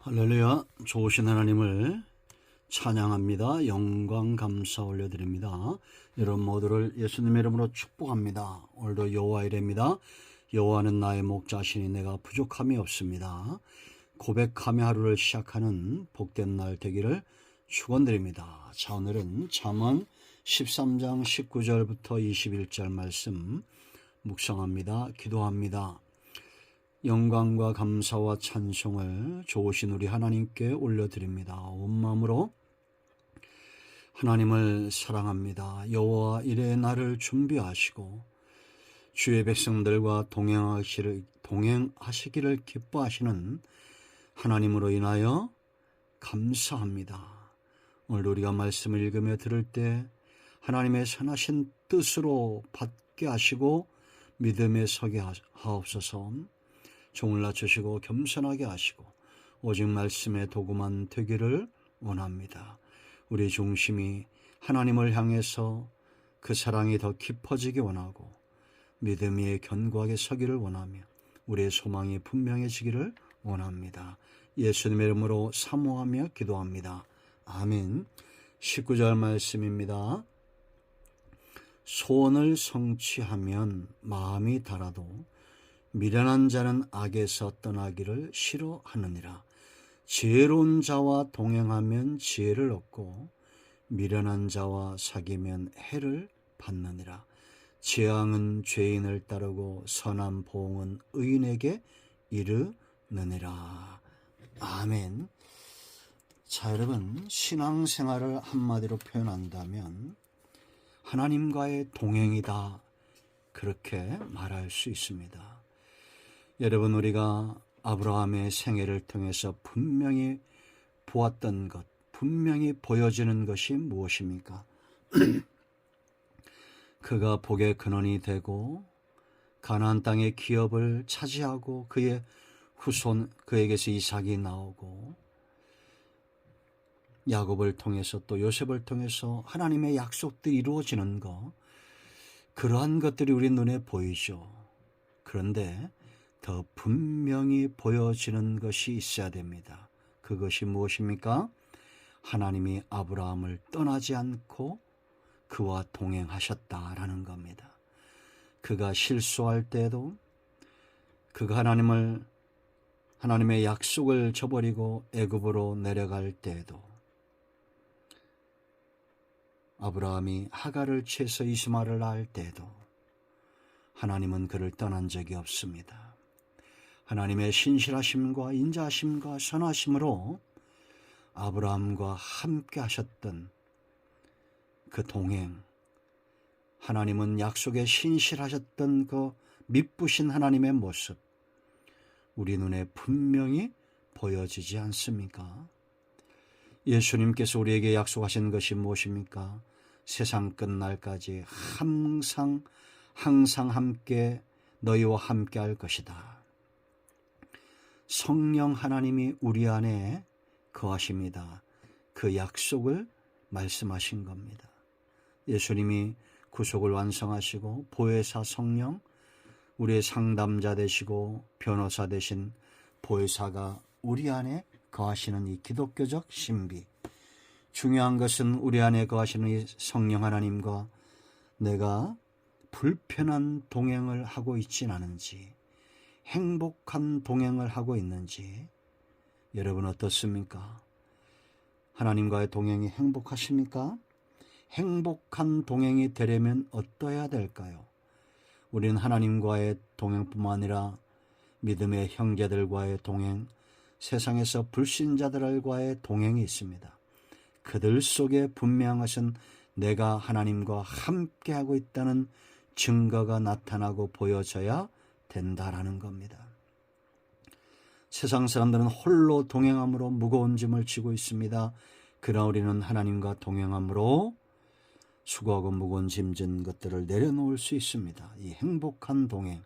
할렐루야. 좋으신 하나님을 찬양합니다. 영광 감사 올려드립니다. 여러분 모두를 예수님의 이름으로 축복합니다. 오늘도 여호와 이레입니다. 여호와는 나의 목자시니 내가 부족함이 없습니다. 고백하며 하루를 시작하는 복된 날 되기를 축원드립니다. 자, 오늘은 잠언 13장 19절부터 21절 말씀 묵상합니다. 기도합니다. 영광과 감사와 찬송을 좋으신 우리 하나님께 올려드립니다. 온 마음으로 하나님을 사랑합니다. 여호와 이레의 날을 준비하시고 주의 백성들과 동행하시기를 기뻐하시는 하나님으로 인하여 감사합니다. 오늘 우리가 말씀을 읽으며 들을 때 하나님의 선하신 뜻으로 받게 하시고 믿음에 서게 하옵소서. 종을 낮추시고 겸손하게 하시고 오직 말씀의 도구만 되기를 원합니다. 우리 중심이 하나님을 향해서 그 사랑이 더 깊어지기 원하고 믿음 위에 견고하게 서기를 원하며 우리의 소망이 분명해지기를 원합니다. 예수님의 이름으로 사모하며 기도합니다. 아멘. 19절 말씀입니다. 소원을 성취하면 마음이 달아도 미련한 자는 악에서 떠나기를 싫어하느니라. 지혜로운 자와 동행하면 지혜를 얻고 미련한 자와 사귀면 해를 받느니라. 재앙은 죄인을 따르고 선한 보응은 의인에게 이르느니라. 아멘. 자, 여러분, 신앙생활을 한마디로 표현한다면 하나님과의 동행이다, 그렇게 말할 수 있습니다. 여러분, 우리가 아브라함의 생애를 통해서 분명히 보았던 것, 분명히 보여지는 것이 무엇입니까? 그가 복의 근원이 되고 가나안 땅의 기업을 차지하고 그의 후손, 그에게서 이삭이 나오고 야곱을 통해서 또 요셉을 통해서 하나님의 약속들이 이루어지는 것, 그러한 것들이 우리 눈에 보이죠. 그런데 더 분명히 보여지는 것이 있어야 됩니다. 그것이 무엇입니까? 하나님이 아브라함을 떠나지 않고 그와 동행하셨다라는 겁니다. 그가 실수할 때도, 그가 하나님의 약속을 저버리고 애굽으로 내려갈 때에도, 아브라함이 하갈을 취해서 이스마엘을 낳을 때에도 하나님은 그를 떠난 적이 없습니다. 하나님의 신실하심과 인자하심과 선하심으로 아브라함과 함께 하셨던 그 동행, 하나님은 약속에 신실하셨던 그 미쁘신 하나님의 모습, 우리 눈에 분명히 보여지지 않습니까? 예수님께서 우리에게 약속하신 것이 무엇입니까? 세상 끝날까지 항상 함께 너희와 함께 할 것이다. 성령 하나님이 우리 안에 거하십니다. 그 약속을 말씀하신 겁니다. 예수님이 구속을 완성하시고 보혜사 성령, 우리의 상담자 되시고 변호사 되신 보혜사가 우리 안에 거하시는 이 기독교적 신비, 중요한 것은 우리 안에 거하시는 이 성령 하나님과 내가 불편한 동행을 하고 있진 않은지, 행복한 동행을 하고 있는지. 여러분 어떻습니까? 하나님과의 동행이 행복하십니까? 행복한 동행이 되려면 어떠해야 될까요? 우리는 하나님과의 동행뿐만 아니라 믿음의 형제들과의 동행, 세상에서 불신자들과의 동행이 있습니다. 그들 속에 분명한 것은 내가 하나님과 함께하고 있다는 증거가 나타나고 보여져야 된다라는 겁니다. 세상 사람들은 홀로 동행함으로 무거운 짐을 지고 있습니다. 그러나 우리는 하나님과 동행함으로 수고하고 무거운 짐진 것들을 내려놓을 수 있습니다. 이 행복한 동행,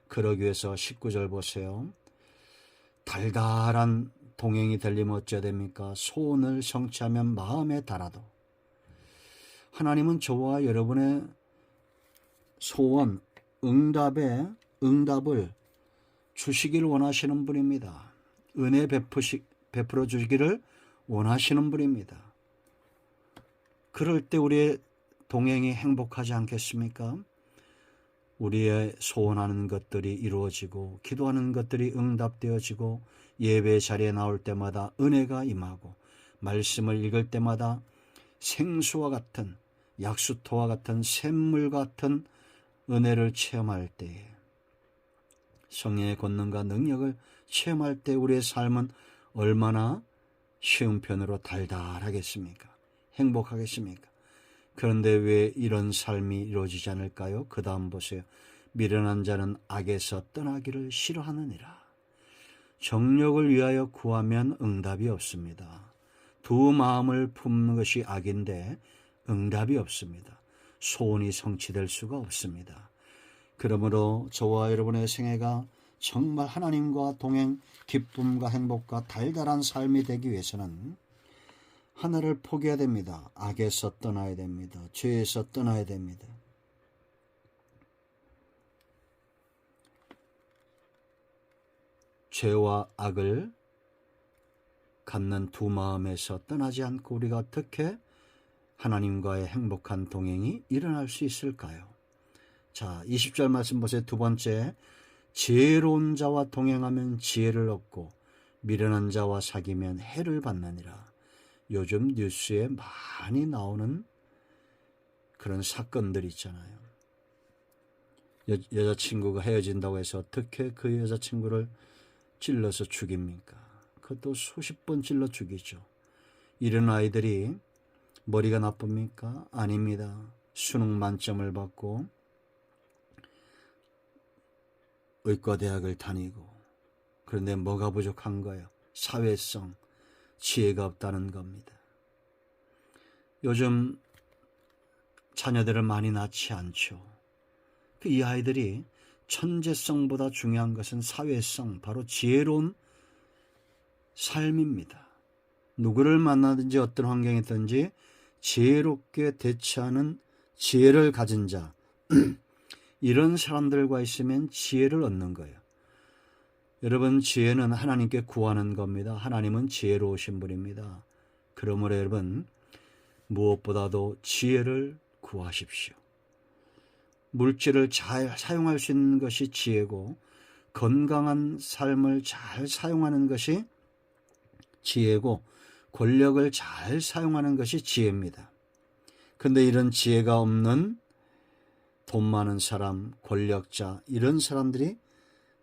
그러기 위해서 19절 보세요. 달달한 동행이 되려면 어찌해야 됩니까? 소원을 성취하면 마음에 달아도. 하나님은 저와 여러분의 소원, 응답을 주시길 원하시는 분입니다. 은혜 베풀어 주기를 원하시는 분입니다. 그럴 때 우리의 동행이 행복하지 않겠습니까? 우리의 소원하는 것들이 이루어지고 기도하는 것들이 응답되어지고 예배 자리에 나올 때마다 은혜가 임하고 말씀을 읽을 때마다 생수와 같은 약수토와 같은 샘물 같은 은혜를 체험할 때에 성령의 권능과 능력을 체험할 때 우리의 삶은 얼마나 쉬운 편으로 달달하겠습니까? 행복하겠습니까? 그런데 왜 이런 삶이 이루어지지 않을까요? 그 다음 보세요. 미련한 자는 악에서 떠나기를 싫어하느니라. 정욕을 위하여 구하면 응답이 없습니다. 두 마음을 품는 것이 악인데 응답이 없습니다. 소원이 성취될 수가 없습니다. 그러므로 저와 여러분의 생애가 정말 하나님과 동행, 기쁨과 행복과 달달한 삶이 되기 위해서는 하나를 포기해야 됩니다. 악에서 떠나야 됩니다. 죄에서 떠나야 됩니다. 죄와 악을 갖는 두 마음에서 떠나지 않고 우리가 어떻게 하나님과의 행복한 동행이 일어날 수 있을까요? 자, 20절 말씀 보세요. 두 번째, 지혜로운 자와 동행하면 지혜를 얻고 미련한 자와 사귀면 해를 받느니라. 요즘 뉴스에 많이 나오는 그런 사건들 있잖아요. 여자친구가 헤어진다고 해서 어떻게 그 여자친구를 찔러서 죽입니까? 그것도 수십 번 찔러 죽이죠. 이런 아이들이 머리가 나쁩니까? 아닙니다. 수능 만점을 받고 의과대학을 다니고, 그런데 뭐가 부족한 거예요? 사회성, 지혜가 없다는 겁니다. 요즘 자녀들을 많이 낳지 않죠. 이 아이들이 천재성보다 중요한 것은 사회성, 바로 지혜로운 삶입니다. 누구를 만나든지 어떤 환경에 있든지 지혜롭게 대처하는 지혜를 가진 자, 이런 사람들과 있으면 지혜를 얻는 거예요. 여러분, 지혜는 하나님께 구하는 겁니다. 하나님은 지혜로우신 분입니다. 그러므로 여러분, 무엇보다도 지혜를 구하십시오. 물질을 잘 사용할 수 있는 것이 지혜고, 건강한 삶을 잘 사용하는 것이 지혜고, 권력을 잘 사용하는 것이 지혜입니다. 그런데 이런 지혜가 없는 돈 많은 사람, 권력자, 이런 사람들이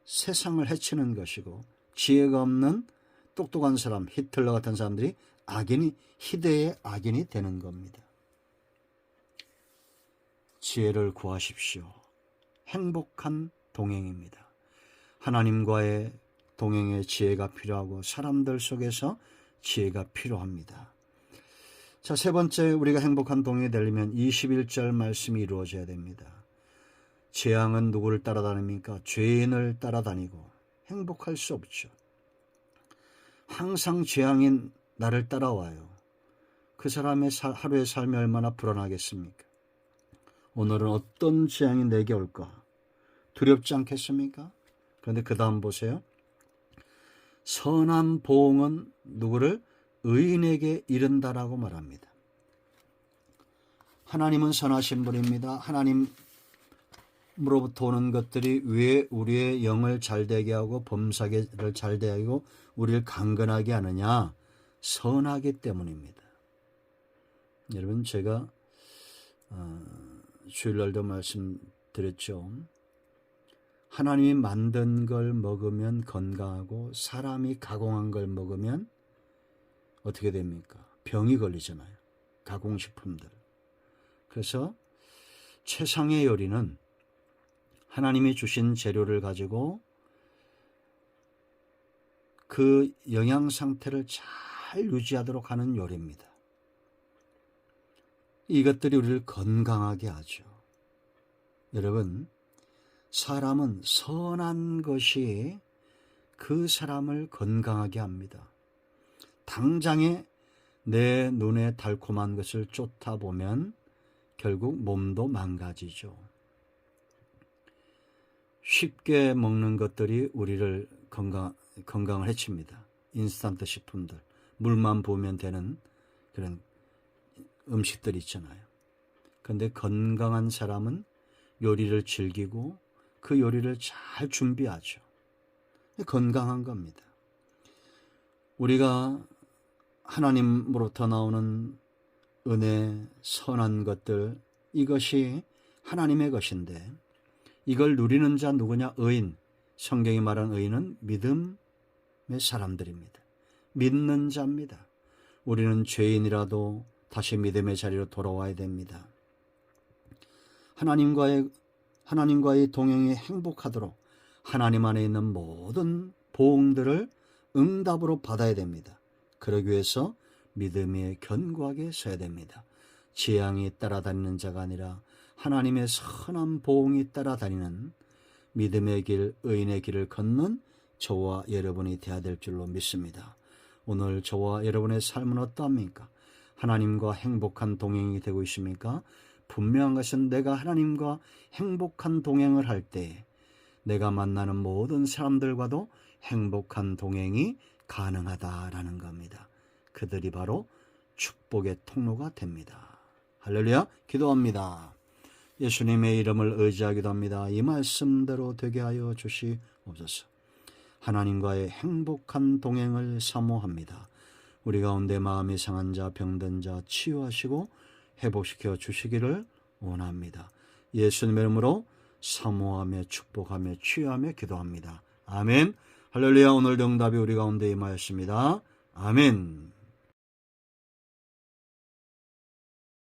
세상을 해치는 것이고, 지혜가 없는 똑똑한 사람, 히틀러 같은 사람들이 희대의 악인이 되는 겁니다. 지혜를 구하십시오. 행복한 동행입니다. 하나님과의 동행에 지혜가 필요하고 사람들 속에서 지혜가 필요합니다. 자, 세 번째, 우리가 행복한 동행이 되려면 21절 말씀이 이루어져야 됩니다. 재앙은 누구를 따라다닙니까? 죄인을 따라다니고 행복할 수 없죠. 항상 재앙인 나를 따라와요. 그 사람의 하루의 삶이 얼마나 불안하겠습니까? 오늘은 어떤 재앙이 내게 올까? 두렵지 않겠습니까? 그런데 그 다음 보세요. 선한 보응은 누구를? 의인에게 이른다라고 말합니다. 하나님은 선하신 분입니다. 하나님으로부터 오는 것들이 왜 우리의 영을 잘되게 하고 범사계를 잘되게 하고 우리를 강건하게 하느냐? 선하기 때문입니다. 여러분, 제가 주일날도 말씀드렸죠. 하나님이 만든 걸 먹으면 건강하고 사람이 가공한 걸 먹으면 어떻게 됩니까? 병이 걸리잖아요. 가공식품들. 그래서 최상의 요리는 하나님이 주신 재료를 가지고 그 영양 상태를 잘 유지하도록 하는 요리입니다. 이것들이 우리를 건강하게 하죠. 여러분, 사람은 선한 것이 그 사람을 건강하게 합니다. 당장에 내 눈에 달콤한 것을 쫓다 보면 결국 몸도 망가지죠. 쉽게 먹는 것들이 우리를 건강을 해칩니다. 인스턴트 식품들, 물만 부으면 되는 그런 음식들 있잖아요. 그런데 건강한 사람은 요리를 즐기고 그 요리를 잘 준비하죠. 건강한 겁니다. 우리가 하나님으로부터 나오는 은혜, 선한 것들, 이것이 하나님의 것인데 이걸 누리는 자 누구냐? 의인. 성경이 말한 의인은 믿음의 사람들입니다. 믿는 자입니다. 우리는 죄인이라도 다시 믿음의 자리로 돌아와야 됩니다. 하나님과의 동행이 행복하도록 하나님 안에 있는 모든 보응들을 응답으로 받아야 됩니다. 그러기 위해서 믿음에 견고하게 서야 됩니다. 재앙이 따라다니는 자가 아니라 하나님의 선한 보응이 따라다니는 믿음의 길, 의인의 길을 걷는 저와 여러분이 되어야 될 줄로 믿습니다. 오늘 저와 여러분의 삶은 어떠합니까? 하나님과 행복한 동행이 되고 있습니까? 분명한 것은 내가 하나님과 행복한 동행을 할 때 내가 만나는 모든 사람들과도 행복한 동행이 가능하다라는 겁니다. 그들이 바로 축복의 통로가 됩니다. 할렐루야, 기도합니다. 예수님의 이름을 의지하기도 합니다. 이 말씀대로 되게 하여 주시옵소서. 하나님과의 행복한 동행을 사모합니다. 우리 가운데 마음이 상한 자, 병든 자 치유하시고 회복시켜 주시기를 원합니다. 예수님의 이름으로 사모하며 축복하며 치유하며 기도합니다. 아멘. 할렐루야. 오늘도 응답이 우리 가운데 임하였습니다. 아멘.